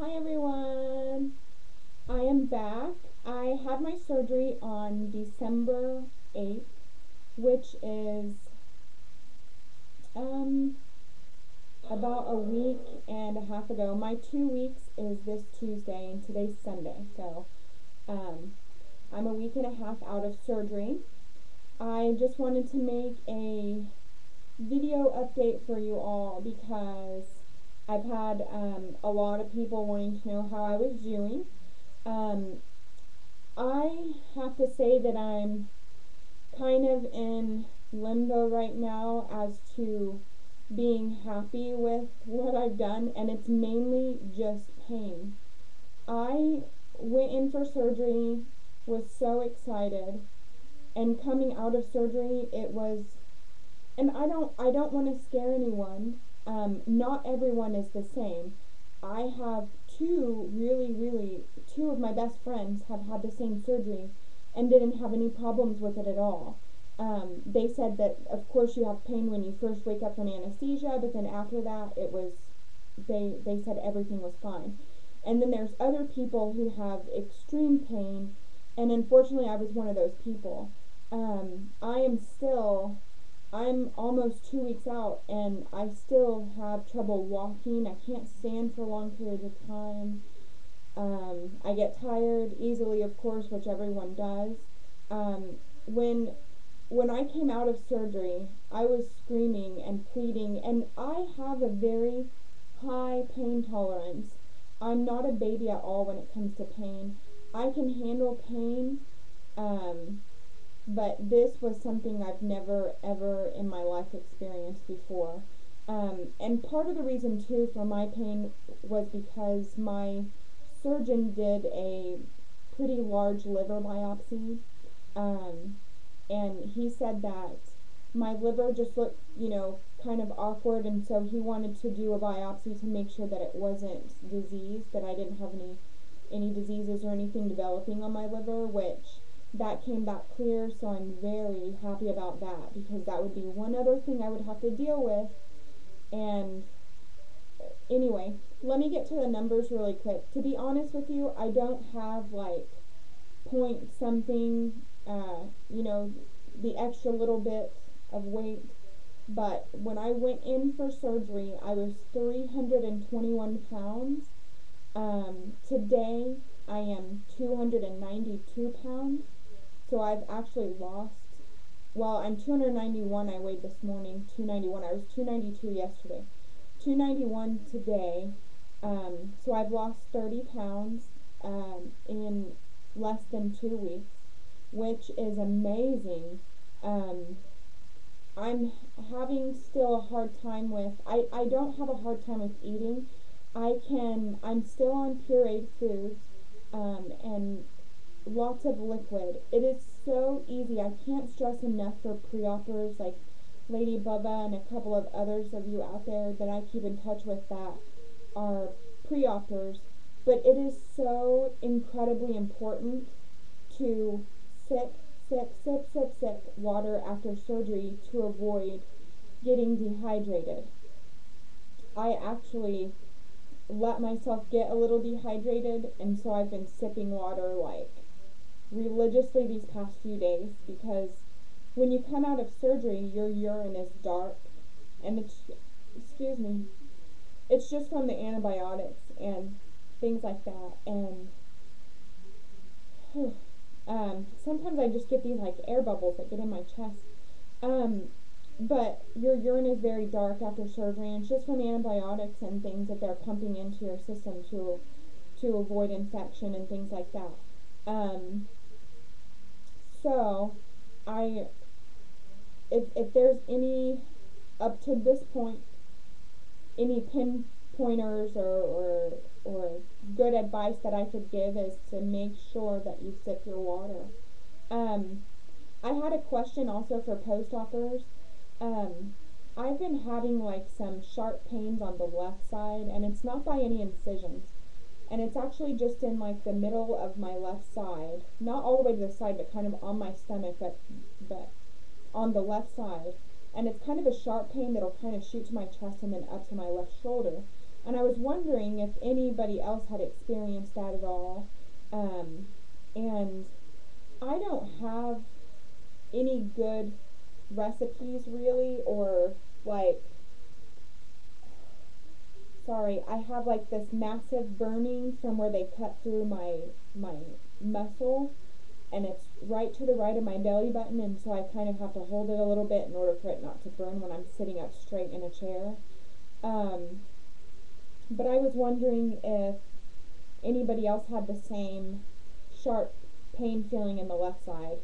Hi everyone, I am back. I had my surgery on December 8th, which is um, about a week and a half ago. My 2 weeks is this Tuesday and today's Sunday, so um, I'm a week and a half out of surgery. I just wanted to make a video update for you all because I've had a lot of people wanting to know how I was doing. Um, I have to say that I'm kind of in limbo right now as to being happy with what I've done, and it's mainly just pain. I went in for surgery, was so excited, and coming out of surgery, it was, and I don't want to scare anyone. Not everyone is the same. I have two of my best friends have had the same surgery and didn't have any problems with it at all. They said that, of course, you have pain when you first wake up from anesthesia, but then after that, they said everything was fine. And then there's other people who have extreme pain, and unfortunately, I was one of those people. I am still I'm almost 2 weeks out and I still have trouble walking. I can't stand for long periods of time. I get tired easily, of course, which everyone does. Um, when when I came out of surgery, I was screaming and pleading, and I have a very high pain tolerance. I'm not a baby at all when it comes to pain. I can handle pain. Um, but this was something I've never ever in my life experienced before. And part of the reason too for my pain was because my surgeon did a pretty large liver biopsy, um, and he said that my liver just looked, kind of awkward, and so he wanted to do a biopsy to make sure that it wasn't diseased, that I didn't have any diseases or anything developing on my liver, which that came back clear, so I'm very happy about that because that would be one other thing I would have to deal with. And anyway, let me get to the numbers really quick. To be honest with you, I don't have like point something, the extra little bit of weight. But when I went in for surgery, I was 321 pounds. Today, I am 292 pounds. So I've actually lost, well, I'm 291, I weighed this morning, 291. I was 292 yesterday. 291 today. So I've lost 30 pounds in less than 2 weeks, which is amazing. Um, I'm having still a hard time with, I don't have a hard time with eating. I'm still on pureed foods, and lots of liquid. It is so easy. I can't stress enough for pre-oppers like Lady Bubba and a couple of others of you out there that I keep in touch with that are pre-oppers. But it is so incredibly important to sip water after surgery to avoid getting dehydrated. I actually let myself get a little dehydrated, and so I've been sipping water like religiously these past few days because when you come out of surgery, your urine is dark, and excuse me, it's just from the antibiotics and things like that. And sometimes I just get these like air bubbles that get in my chest. Um, but your urine is very dark after surgery, and it's just from antibiotics and things that they're pumping into your system to avoid infection and things like that. Um, so, I if there's any up to this point any pinpointers or good advice that I could give is to make sure that you sip your water. Um, I had a question also for post-oppers. Um, I've been having like some sharp pains on the left side, and it's not by any incisions. And it's actually just in like the middle of my left side, not all the way to the side, but kind of on my stomach, but on the left side. And it's kind of a sharp pain that'll kind of shoot to my chest and then up to my left shoulder. And I was wondering if anybody else had experienced that at all. And I don't have any good recipes really, or like, sorry, I have like this massive burning from where they cut through my muscle, and it's right to the right of my belly button, and so I kind of have to hold it a little bit in order for it not to burn when I'm sitting up straight in a chair. Um, but I was wondering if anybody else had the same sharp pain feeling in the left side.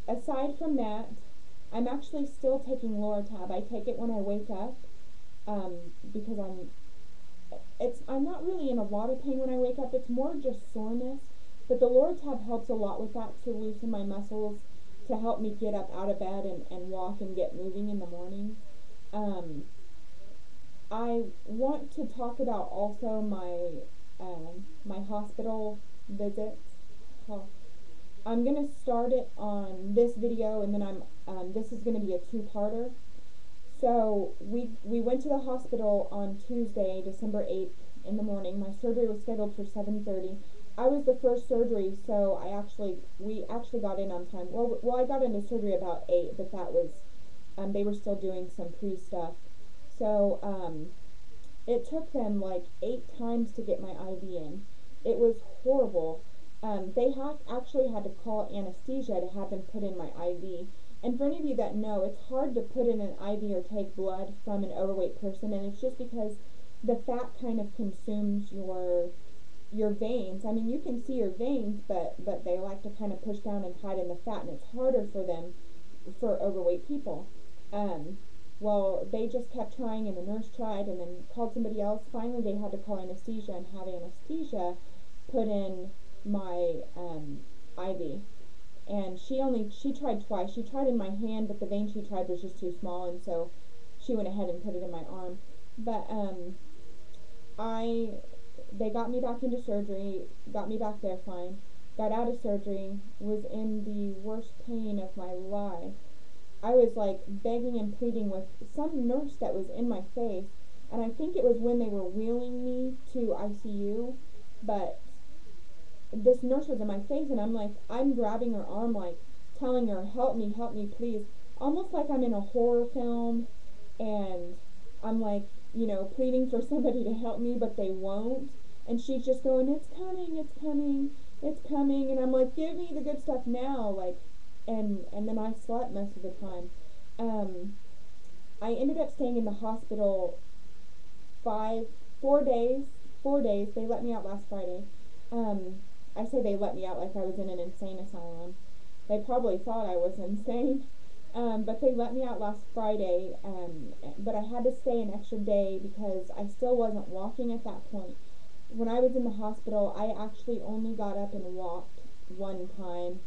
Aside from that, I'm actually still taking Loratab. I take it when I wake up, because I'm not really in a lot of pain when I wake up. It's more just soreness. But the Loratab helps a lot with that, to loosen my muscles, to help me get up out of bed and walk and get moving in the morning. Um, I want to talk about also my hospital visits. Well, I'm gonna start it on this video, and then this is gonna be a two-parter. So we went to the hospital on Tuesday, December 8th in the morning. My surgery was scheduled for 7:30. I was the first surgery, so we actually got in on time. Well, I got into surgery about 8, but that was they were still doing some pre-stuff. So it took them like 8 times to get my IV in. It was horrible. They actually had to call anesthesia to have them put in my IV. And for any of you that know, it's hard to put in an IV or take blood from an overweight person, and it's just because the fat kind of consumes your veins. I mean, you can see your veins, but they like to kind of push down and hide in the fat, and it's harder for them, for overweight people. Well, they just kept trying, and the nurse tried, and then called somebody else. Finally, they had to call anesthesia and have anesthesia put in my IV. And she tried twice. She tried in my hand, but the vein she tried was just too small, and so she went ahead and put it in my arm. But they got me back into surgery, got me back there fine, got out of surgery, was in the worst pain of my life. I was like begging and pleading with some nurse that was in my face, and I think it was when they were wheeling me to ICU, but this nurse was in my face, and I'm grabbing her arm, like telling her, help me, please, almost like I'm in a horror film, and I'm like, pleading for somebody to help me, but they won't, and she's just going, it's coming, and I'm like, give me the good stuff now, like, and then I slept most of the time. I ended up staying in the hospital 4 days. 4 days. They let me out last Friday. I say they let me out like I was in an insane asylum. They probably thought I was insane. But they let me out last Friday, but I had to stay an extra day because I still wasn't walking at that point. When I was in the hospital, I actually only got up and walked one time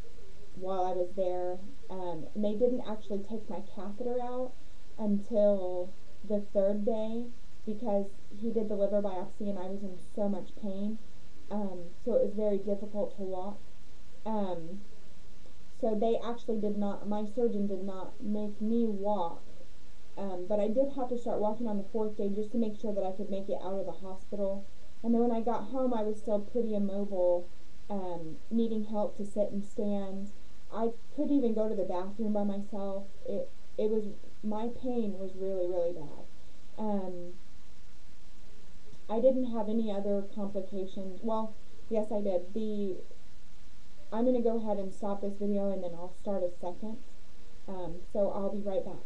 while I was there. And they didn't actually take my catheter out until the 3rd day because he did the liver biopsy and I was in so much pain. So it was very difficult to walk. So they actually my surgeon did not make me walk, but I did have to start walking on the 4th day just to make sure that I could make it out of the hospital. And then when I got home, I was still pretty immobile, needing help to sit and stand. I couldn't even go to the bathroom by myself. My pain was really, really bad. I didn't have any other complications. Well, yes, I did. I'm going to go ahead and stop this video, and then I'll start a second. So I'll be right back.